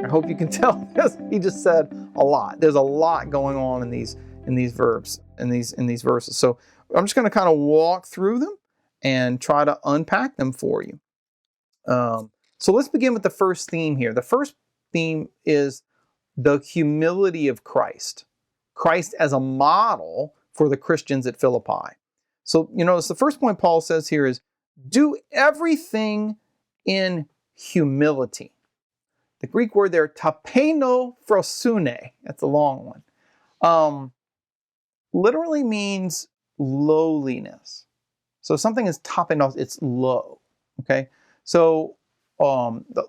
I hope you can tell this. He just said a lot. There's a lot going on in these verbs, in these verses. So I'm just going to kind of walk through them and try to unpack them for you. So let's begin with the first theme here. The first theme is the humility of Christ. Christ as a model for the Christians at Philippi. So, you notice the first point Paul says here is, do everything in humility. The Greek word there, tapeno frosune, that's a long one, literally means lowliness. So something is tapeno, it's low, okay? So the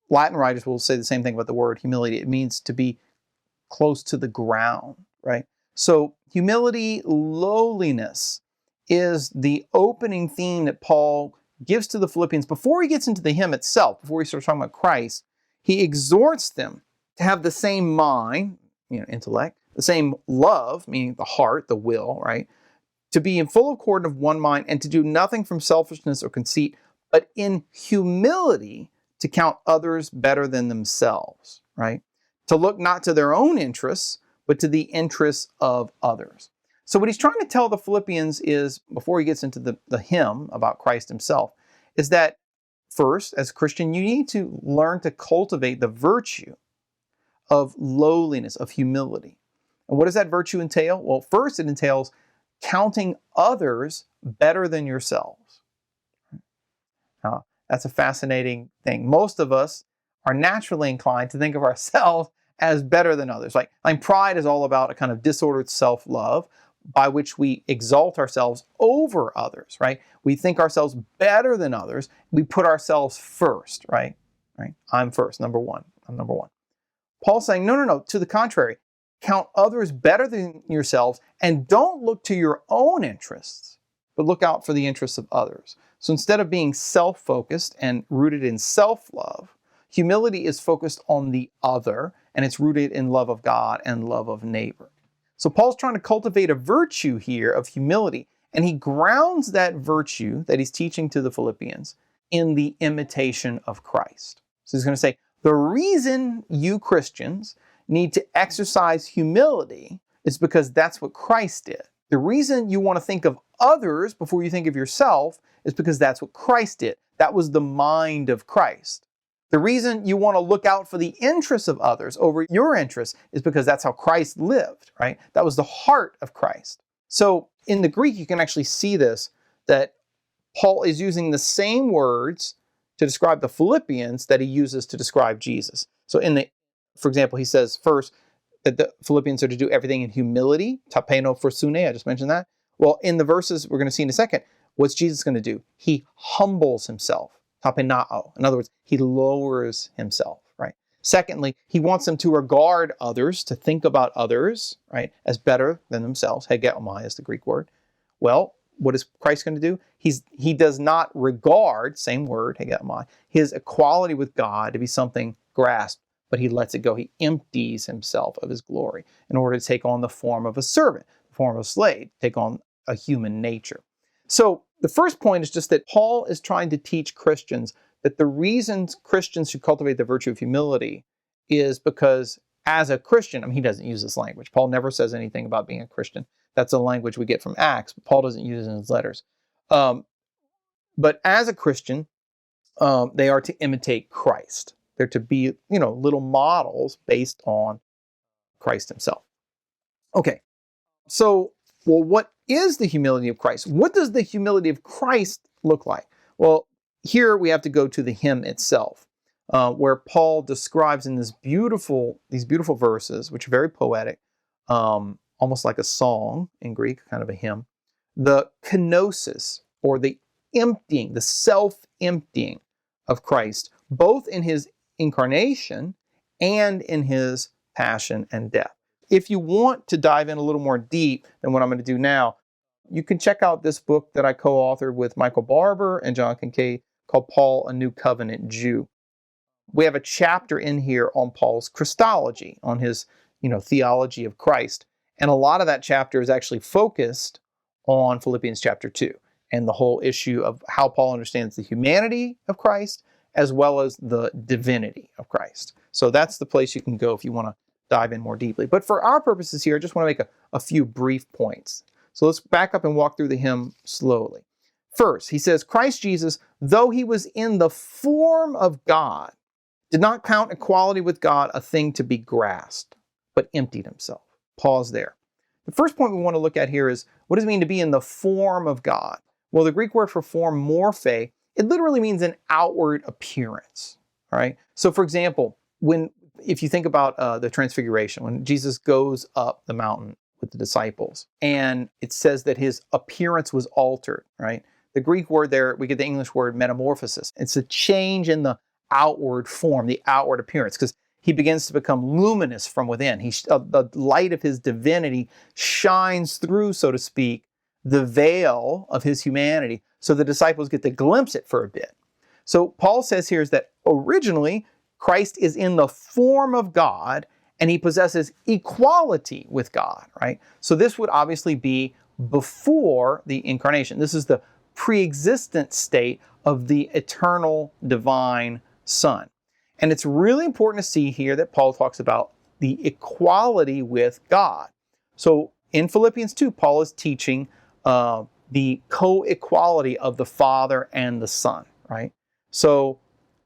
Latin writers will say the same thing about the word humility. It means to be close to the ground, right? So humility, lowliness is the opening theme that Paul gives to the Philippians before he gets into the hymn itself, before he starts talking about Christ. He exhorts them to have the same mind, intellect, the same love, meaning the heart, the will, right? To be in full accord of one mind and to do nothing from selfishness or conceit, but in humility to count others better than themselves, right? To look not to their own interests, but to the interests of others. So what he's trying to tell the Philippians is, before he gets into the hymn about Christ himself, is that first, as a Christian, you need to learn to cultivate the virtue of lowliness, of humility. And what does that virtue entail? Well, first it entails counting others better than yourselves. Now, that's a fascinating thing. Most of us are naturally inclined to think of ourselves as better than others. Like pride is all about a kind of disordered self-love by which we exalt ourselves over others, right? We think ourselves better than others. We put ourselves first, right? I'm first, number one. I'm number one. Paul's saying, no. To the contrary, count others better than yourselves and don't look to your own interests, but look out for the interests of others. So instead of being self-focused and rooted in self-love, humility is focused on the other, and it's rooted in love of God and love of neighbor. So Paul's trying to cultivate a virtue here of humility, and he grounds that virtue that he's teaching to the Philippians in the imitation of Christ. So he's going to say, the reason you Christians need to exercise humility is because that's what Christ did. The reason you want to think of others before you think of yourself is because that's what Christ did. That was the mind of Christ. The reason you want to look out for the interests of others over your interests is because that's how Christ lived, right? That was the heart of Christ. So in the Greek, you can actually see this, that Paul is using the same words to describe the Philippians that he uses to describe Jesus. So for example, he says first that the Philippians are to do everything in humility, tapeno phrosyne, I just mentioned that. Well, in the verses we're going to see in a second, what's Jesus going to do? He humbles himself. Tapenao. In other words, he lowers himself, right? Secondly, he wants them to regard others, to think about others, right, as better than themselves. Hegeomai is the Greek word. Well, what is Christ going to do? He does not regard, same word, hegeomai, his equality with God to be something grasped, but he lets it go. He empties himself of his glory in order to take on the form of a servant, the form of a slave, take on a human nature. So the first point is just that Paul is trying to teach Christians that the reasons Christians should cultivate the virtue of humility is because as a Christian, he doesn't use this language. Paul never says anything about being a Christian. That's a language we get from Acts, but Paul doesn't use it in his letters. But as a Christian, they are to imitate Christ. They're to be, little models based on Christ himself. Okay, so, well, what is the humility of Christ? What does the humility of Christ look like? Well, here we have to go to the hymn itself, where Paul describes in these beautiful verses, which are very poetic, almost like a song in Greek, kind of a hymn, the kenosis, or the emptying, the self-emptying of Christ, both in his incarnation and in his passion and death. If you want to dive in a little more deep than what I'm going to do now, you can check out this book that I co-authored with Michael Barber and John Kincaid called Paul, a New Covenant Jew. We have a chapter in here on Paul's Christology, on his, theology of Christ. And a lot of that chapter is actually focused on Philippians chapter 2 and the whole issue of how Paul understands the humanity of Christ as well as the divinity of Christ. So that's the place you can go if you want to dive in more deeply. But for our purposes here, I just want to make a few brief points. So let's back up and walk through the hymn slowly. First, he says, Christ Jesus, though he was in the form of God, did not count equality with God a thing to be grasped, but emptied himself. Pause there. The first point we want to look at here is, what does it mean to be in the form of God? Well, the Greek word for form, morphe, it literally means an outward appearance. All right. So for example, if you think about the transfiguration, when Jesus goes up the mountain with the disciples, and it says that his appearance was altered, right? The Greek word there, we get the English word metamorphosis. It's a change in the outward form, the outward appearance, because he begins to become luminous from within. The light of his divinity shines through, so to speak, the veil of his humanity, so the disciples get to glimpse it for a bit. So Paul says here is that originally Christ is in the form of God and he possesses equality with God, right? So this would obviously be before the incarnation. This is the pre-existent state of the eternal divine Son. And it's really important to see here that Paul talks about the equality with God. So in Philippians 2, Paul is teaching the co-equality of the Father and the Son, right? So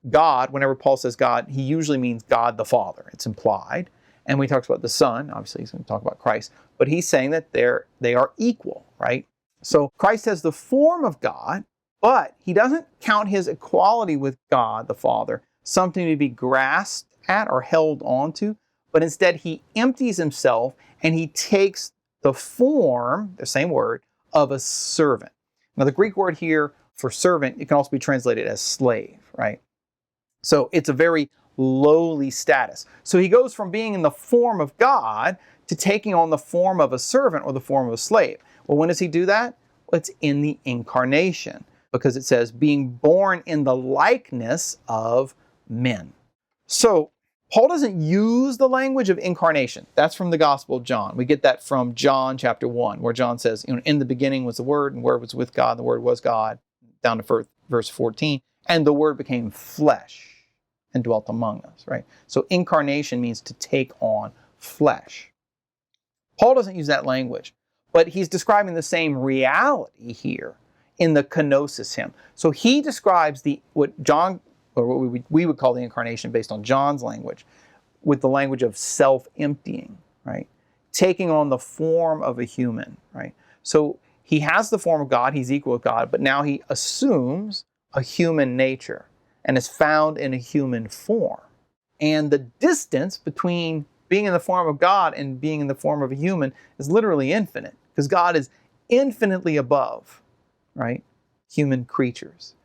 God, whenever Paul says God, he usually means God the Father. It's implied. And when he talks about the Son, obviously he's going to talk about Christ, but he's saying that they are equal, right? So Christ has the form of God, but he doesn't count his equality with God the Father something to be grasped at or held onto, but instead he empties himself and he takes the form, the same word, of a servant. Now the Greek word here for servant, it can also be translated as slave, right? So it's a very lowly status. So he goes from being in the form of God to taking on the form of a servant or the form of a slave. Well, when does he do that? Well, it's in the incarnation, because it says being born in the likeness of men. So Paul doesn't use the language of incarnation. That's from the Gospel of John. We get that from John chapter 1, where John says, in the beginning was the Word, and the Word was with God, and the Word was God, down to verse 14, and the Word became flesh and dwelt among us, right? So incarnation means to take on flesh. Paul doesn't use that language, but he's describing the same reality here in the kenosis hymn. So he describes what we would call the incarnation based on John's language, with the language of self-emptying, right? Taking on the form of a human, right? So he has the form of God, he's equal with God, but now he assumes a human nature and is found in a human form. And the distance between being in the form of God and being in the form of a human is literally infinite, because God is infinitely above, right, human creatures.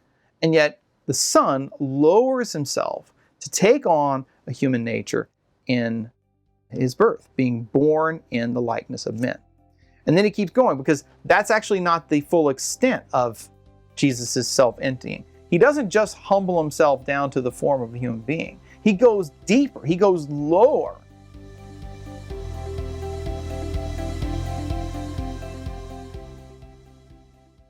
And yet the Son lowers himself to take on a human nature in his birth, being born in the likeness of men. And then he keeps going, because that's actually not the full extent of Jesus' self-emptying. He doesn't just humble himself down to the form of a human being. He goes deeper. He goes lower